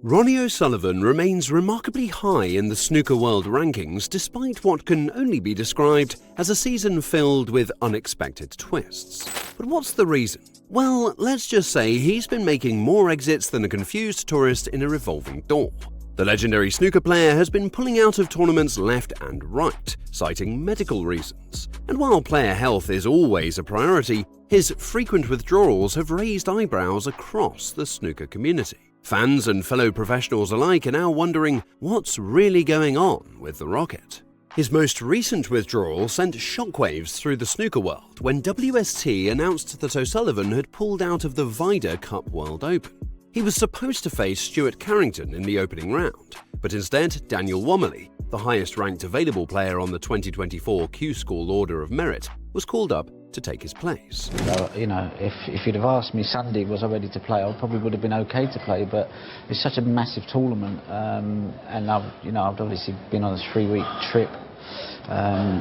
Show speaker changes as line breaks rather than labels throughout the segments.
Ronnie O'Sullivan remains remarkably high in the snooker world rankings despite what can only be described as a season filled with unexpected twists. But what's the reason? Well, let's just say he's been making more exits than a confused tourist in a revolving door. The legendary snooker player has been pulling out of tournaments left and right, citing medical reasons. And while player health is always a priority, his frequent withdrawals have raised eyebrows across the snooker community. Fans and fellow professionals alike are now wondering what's really going on with the Rocket. His most recent withdrawal sent shockwaves through the snooker world when WST announced that O'Sullivan had pulled out of the Vida Cup World Open. He was supposed to face Stuart Carrington in the opening round, but instead Daniel Womerley, the highest-ranked available player on the 2024 Q-School Order of Merit, was called up to take his place.
If you'd have asked me Sunday was I ready to play, I probably would have been okay to play, but it's such a massive tournament, and I've obviously been on a 3-week trip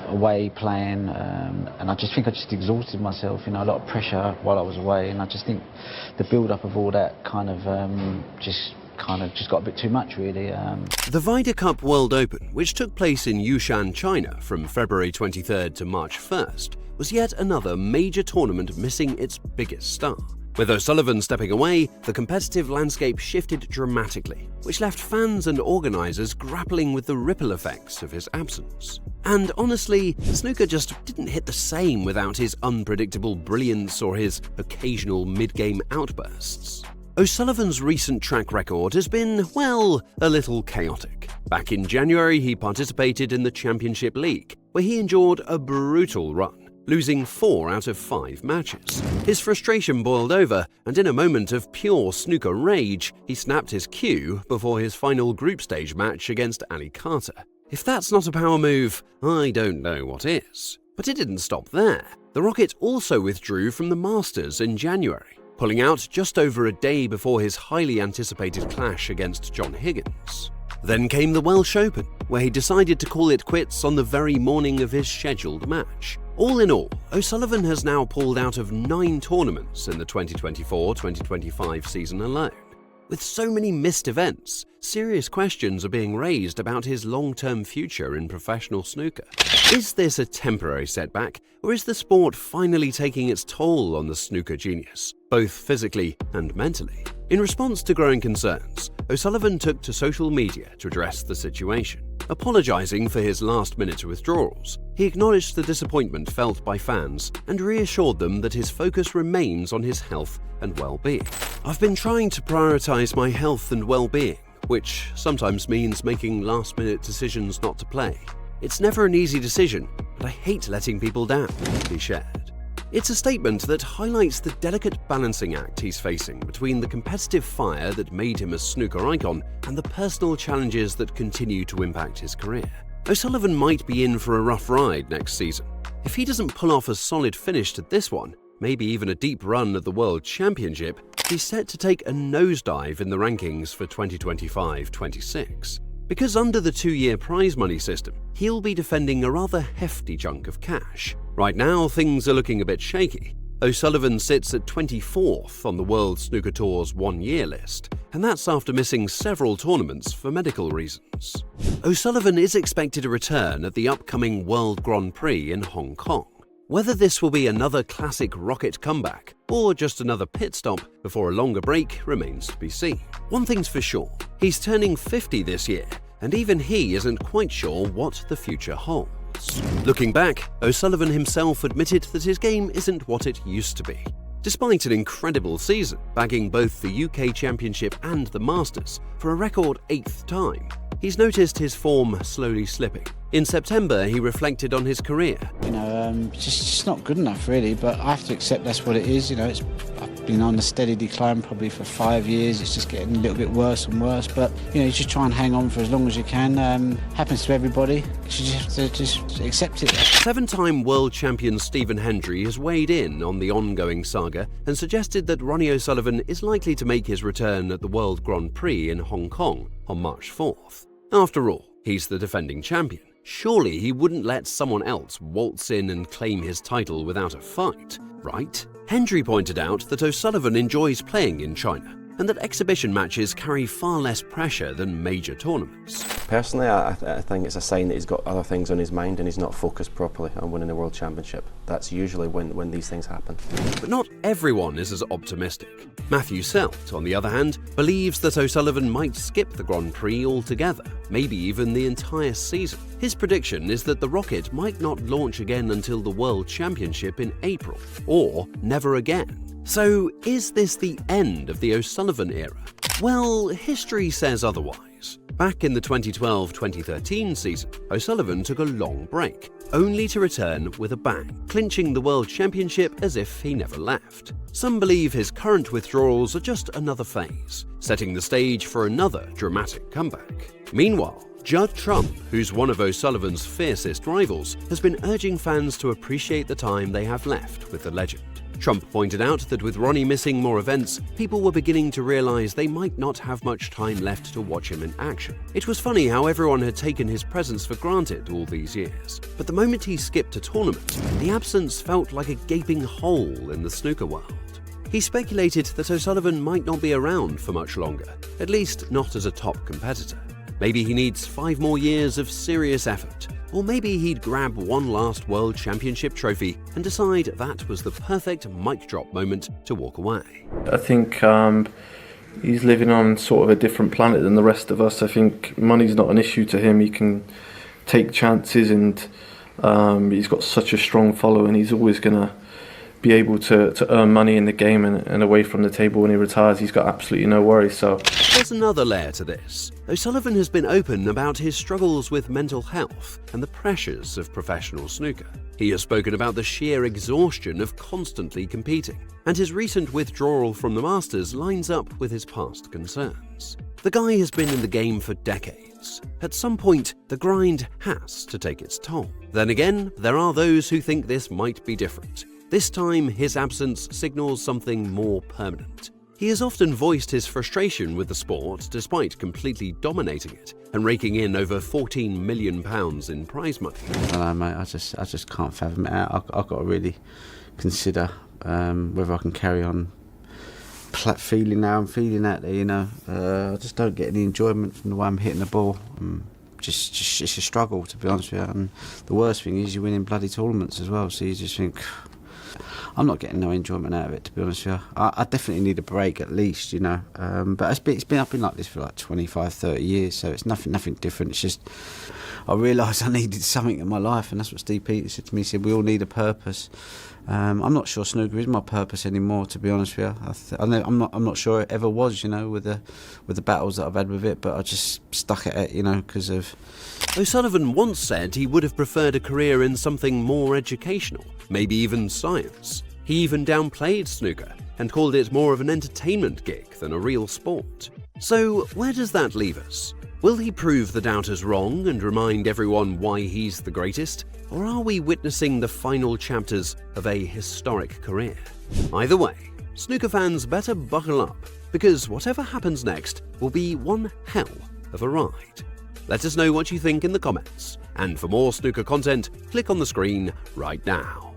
away playing, and I just think I just exhausted myself. A lot of pressure while I was away, and I just think the build-up of all that kind of just got a bit too much, really.
The Vida Cup World Open, which took place in Yushan, China from February 23rd to March 1st, was yet another major tournament missing its biggest star. With O'Sullivan stepping away, the competitive landscape shifted dramatically, which left fans and organisers grappling with the ripple effects of his absence. And honestly, snooker just didn't hit the same without his unpredictable brilliance or his occasional mid-game outbursts. O'Sullivan's recent track record has been, well, a little chaotic. Back in January, he participated in the Championship League, where he endured a brutal run, losing 4 out of 5 matches. His frustration boiled over, and in a moment of pure snooker rage, he snapped his cue before his final group stage match against Ali Carter. If that's not a power move, I don't know what is. But it didn't stop there. The Rocket also withdrew from the Masters in January, pulling out just over a day before his highly anticipated clash against John Higgins. Then came the Welsh Open, where he decided to call it quits on the very morning of his scheduled match. All in all, O'Sullivan has now pulled out of 9 tournaments in the 2024-2025 season alone. With so many missed events, serious questions are being raised about his long-term future in professional snooker. Is this a temporary setback, or is the sport finally taking its toll on the snooker genius, both physically and mentally? In response to growing concerns, O'Sullivan took to social media to address the situation. Apologising for his last-minute withdrawals, he acknowledged the disappointment felt by fans and reassured them that his focus remains on his health and well-being. "I've been trying to prioritise my health and well-being, which sometimes means making last-minute decisions not to play. It's never an easy decision, but I hate letting people down," he shared. It's a statement that highlights the delicate balancing act he's facing between the competitive fire that made him a snooker icon and the personal challenges that continue to impact his career. O'Sullivan might be in for a rough ride next season. If he doesn't pull off a solid finish to this one, maybe even a deep run at the World Championship, he's set to take a nosedive in the rankings for 2025-26. Because under the 2-year prize money system, he'll be defending a rather hefty chunk of cash. Right now, things are looking a bit shaky. O'Sullivan sits at 24th on the World Snooker Tour's 1-year list, and that's after missing several tournaments for medical reasons. O'Sullivan is expected to return at the upcoming World Grand Prix in Hong Kong. Whether this will be another classic Rocket comeback or just another pit stop before a longer break remains to be seen. One thing's for sure, he's turning 50 this year, and even he isn't quite sure what the future holds. Looking back, O'Sullivan himself admitted that his game isn't what it used to be. Despite an incredible season, bagging both the UK Championship and the Masters for a record 8th time, he's noticed his form slowly slipping. In September, he reflected on his career.
It's just not good enough, really, but I have to accept that's what it is. I've been on a steady decline probably for 5 years. It's just getting a little bit worse and worse, but, you just try and hang on for as long as you can. Happens to everybody. You just have to just accept it.
7-time world champion Stephen Hendry has weighed in on the ongoing saga and suggested that Ronnie O'Sullivan is likely to make his return at the World Grand Prix in Hong Kong on March 4th. After all, he's the defending champion. Surely he wouldn't let someone else waltz in and claim his title without a fight, right? Hendry pointed out that O'Sullivan enjoys playing in China, and that exhibition matches carry far less pressure than major tournaments.
Personally, I think it's a sign that he's got other things on his mind and he's not focused properly on winning the World Championship. That's usually when these things happen.
But not everyone is as optimistic. Matthew Selt, on the other hand, believes that O'Sullivan might skip the Grand Prix altogether, maybe even the entire season. His prediction is that the rocket might not launch again until the World Championship in April, or never again. So, is this the end of the O'Sullivan era? Well, history says otherwise. Back in the 2012-2013 season, O'Sullivan took a long break, only to return with a bang, clinching the World Championship as if he never left. Some believe his current withdrawals are just another phase, setting the stage for another dramatic comeback. Meanwhile, Judd Trump, who's one of O'Sullivan's fiercest rivals, has been urging fans to appreciate the time they have left with the legend. Trump pointed out that with Ronnie missing more events, people were beginning to realize they might not have much time left to watch him in action. It was funny how everyone had taken his presence for granted all these years, but the moment he skipped a tournament, the absence felt like a gaping hole in the snooker world. He speculated that O'Sullivan might not be around for much longer, at least not as a top competitor. Maybe he needs 5 more years of serious effort, or maybe he'd grab one last World Championship trophy and decide that was the perfect mic drop moment to walk away.
I think he's living on sort of a different planet than the rest of us. I think money's not an issue to him. He can take chances, and he's got such a strong following. He's always going to be able to earn money in the game and away from the table. When he retires, he's got absolutely no worries. So
there's another layer to this. O'Sullivan has been open about his struggles with mental health and the pressures of professional snooker. He has spoken about the sheer exhaustion of constantly competing, and his recent withdrawal from the Masters lines up with his past concerns. The guy has been in the game for decades. At some point, the grind has to take its toll. Then again, there are those who think this might be different. This time, his absence signals something more permanent. He has often voiced his frustration with the sport despite completely dominating it and raking in over £14 million in prize money.
I don't know, mate. I just can't fathom it out. I've got to really consider whether I can carry on feeling how I'm feeling out there, you know. I just don't get any enjoyment from the way I'm hitting the ball. Just it's a struggle, to be honest with you. And the worst thing is you're winning bloody tournaments as well, so you just think, I'm not getting no enjoyment out of it, to be honest with you. I definitely need a break at least, you know. But I've been like this for like 25, 30 years, so it's nothing different. It's just I realised I needed something in my life, and that's what Steve Peters said to me. He said, we all need a purpose. I'm not sure snooker is my purpose anymore, to be honest with you. I'm not sure it ever was, you know, with the battles that I've had with it, but I just stuck at it, you know, because of...
O'Sullivan once said he would have preferred a career in something more educational, maybe even science. He even downplayed snooker and called it more of an entertainment gig than a real sport. So where does that leave us? Will he prove the doubters wrong and remind everyone why he's the greatest? Or are we witnessing the final chapters of a historic career? Either way, snooker fans better buckle up, because whatever happens next will be one hell of a ride. Let us know what you think in the comments, and for more snooker content, click on the screen right now.